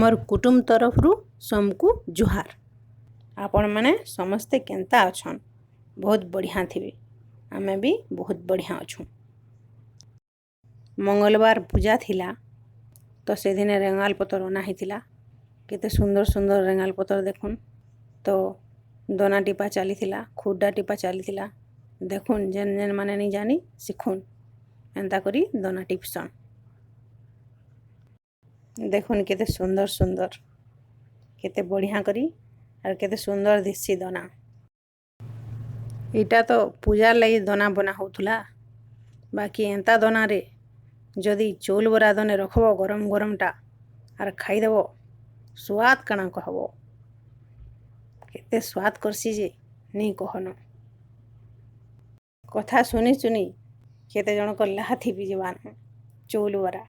आमर कुटुंब तरफरु समकु जुहार। आपण माने समस्ते केंता अछन? बहुत बढ़िया थिबे। आमे भी बहुत बढ़िया अछू। मंगलवार पूजा थिला तो से दिन रेंगाल पतर अना हिथिला। केते सुंदर सुंदर रेंगाल पतर देखुन। तो दोना टिपा चली थिला, खुड्डा टिपा चली थिला। देखुन जेन जेन माने नहीं जानी सिखुन एंता करी दोना टिपसन। देखुन केते सुंदर सुंदर केते बढ़िया करी और केते सुंदर दिससी दोना। इटा तो पूजा लई दोना बना होतुला। बाकी एंता दोना रे जदि चौल बरा दने रखबो गरम गरम टा और खाई देबो स्वाद कणा कहबो। केते स्वाद करसी जे नहीं कहनो। कथा सुनी सुनी केते जण को लाथी भी जवान चौल बरा।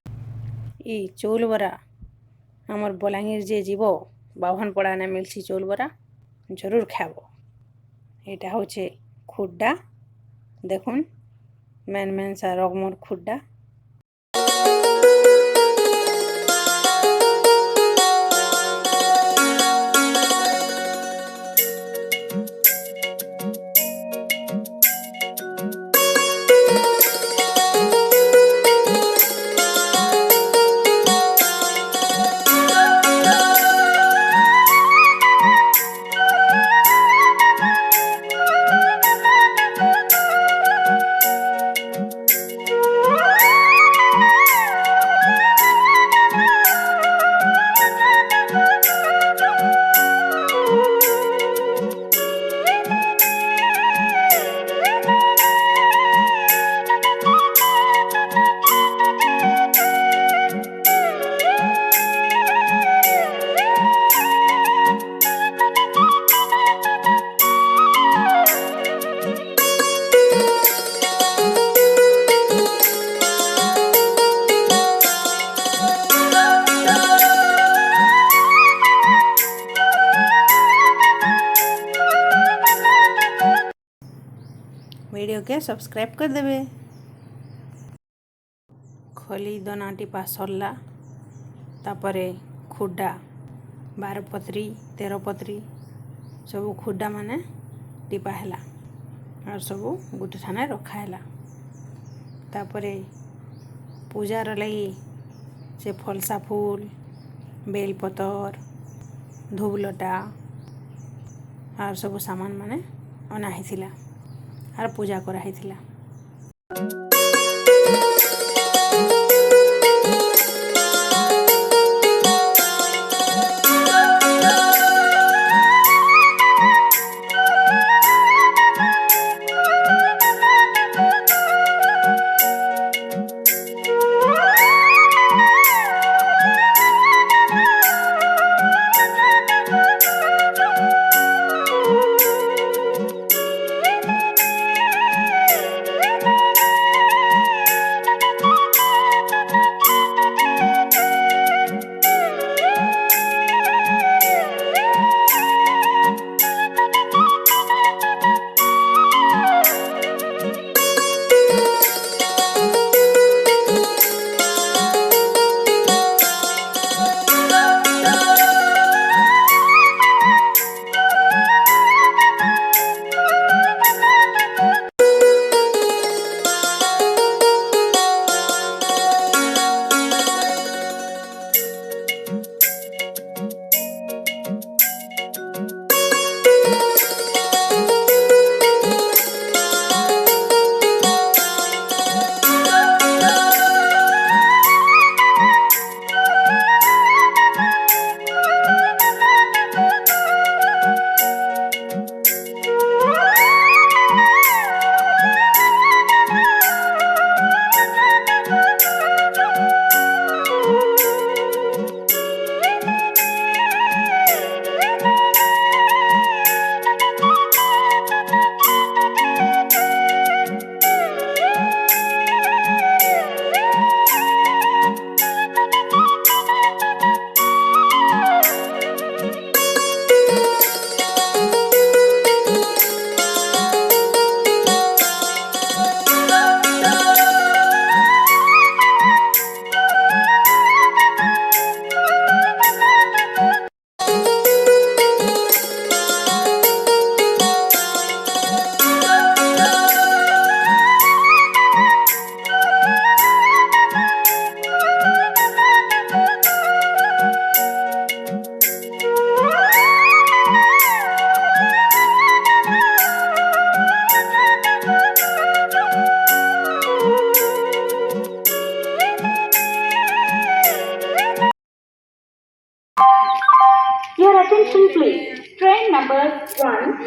ई चौल बरा हमर बलांगीर जे जीवो बाभन पड़ा ने मिलसी चौल बरा जरूर खाबो। एटा होचे खुड्डा। देखुन मेन मेन सा रगमर खुड्डा। वीडियो के सब्सक्राइब कर देबे। खली दोना टिपा सरला तापरे खुड्डा 12 पत्री 13 पत्री सबू खुड्डा माने टिपा हैला और सबू गुटे ठाने रखा हैला। तापरे पूजार लगी से फलसा फूल बेल पतर धूबलटा और सबू सामान माने अना हिथिला और पूजा करा हिथिला।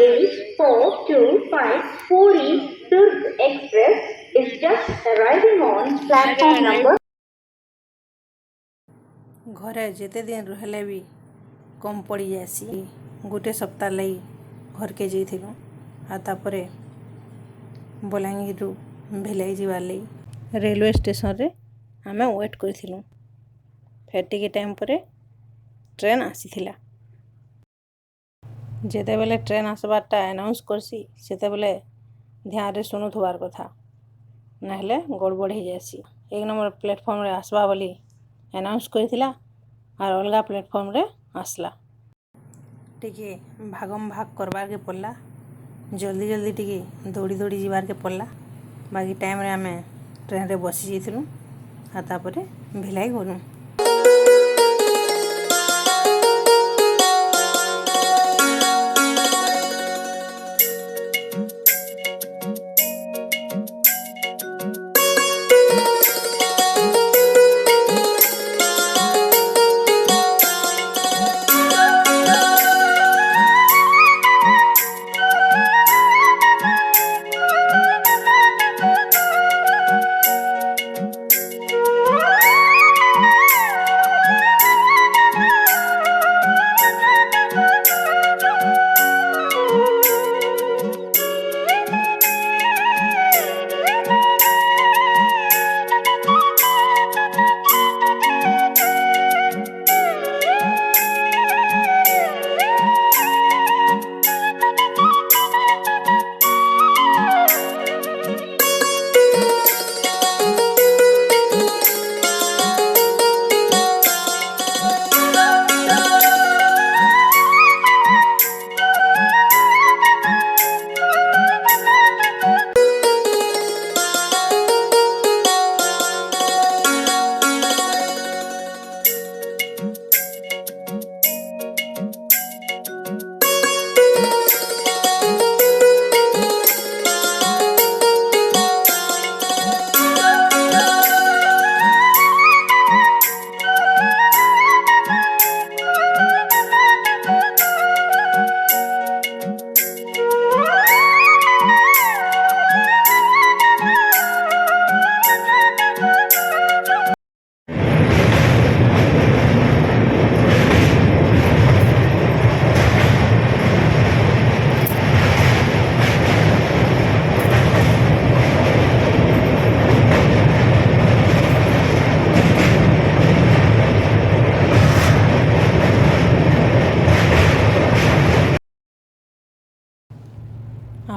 8425 Puri Durg Express is just arriving on platform number. ଘରେ ଯେତେ ଦିନ ରହିଲେ ବି କମ୍ ପଡ଼ିଯାଏସି। ଗୋଟେ ସପ୍ତାହ ଲାଗି ଘରକେ ଯାଇଥିଲୁ ଆଉ ତାପରେ ବଲାଙ୍ଗୀରରୁ ଭିଲାଇ ଯିବାର୍ ଲାଗି ରେଲୱେ ଷ୍ଟେସନରେ ଆମେ ୱେଟ୍ କରିଥିଲୁ। ଫେର୍ ଟିକେ ଟାଇମ୍ ପରେ ଟ୍ରେନ୍ ଆସିଥିଲା। ଯେତେବେଲେ ଟ୍ରେନ୍ ଆସିବାରଟା ଆନାଉନ୍ସ କରସି ସେତେବେଲେ ଧ୍ୟାନରେ ଶୁଣୁଥିବାର କଥା, ନହେଲେ ଗଡ଼ବଡ଼ ହେଇଯାଏସି। 1 ନମ୍ବର ପ୍ଲାଟଫର୍ମରେ ଆସିବା ବୋଲି ଆନାଉନ୍ସ କରିଥିଲା ଆର୍ ଅଲଗା ପ୍ଲାଟଫର୍ମରେ ଆସିଲା। ଟିକେ ଭାଗମ୍ ଭାଗ କରବାର୍କେ ପଡ଼ଲା, ଜଲ୍ଦି ଜଲ୍ଦି ଟିକେ ଦୌଡ଼ି ଦୌଡ଼ି ଯିବାର୍କେ ପଡ଼ଲା। ବାକି ଟାଇମ୍ରେ ଆମେ ଟ୍ରେନ୍ରେ ବସି ଯାଇଥିଲୁ ଆଉ ତାପରେ ଭିଲାଇ ଗଲୁ।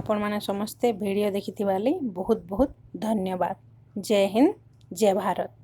ଆପଣମାନେ ସମସ୍ତେ ଭିଡ଼ିଓ ଦେଖିଥିବା ଲାଗି ବହୁତ ବହୁତ ଧନ୍ୟବାଦ। ଜୟ ହିନ୍ଦ, ଜୟ ଭାରତ।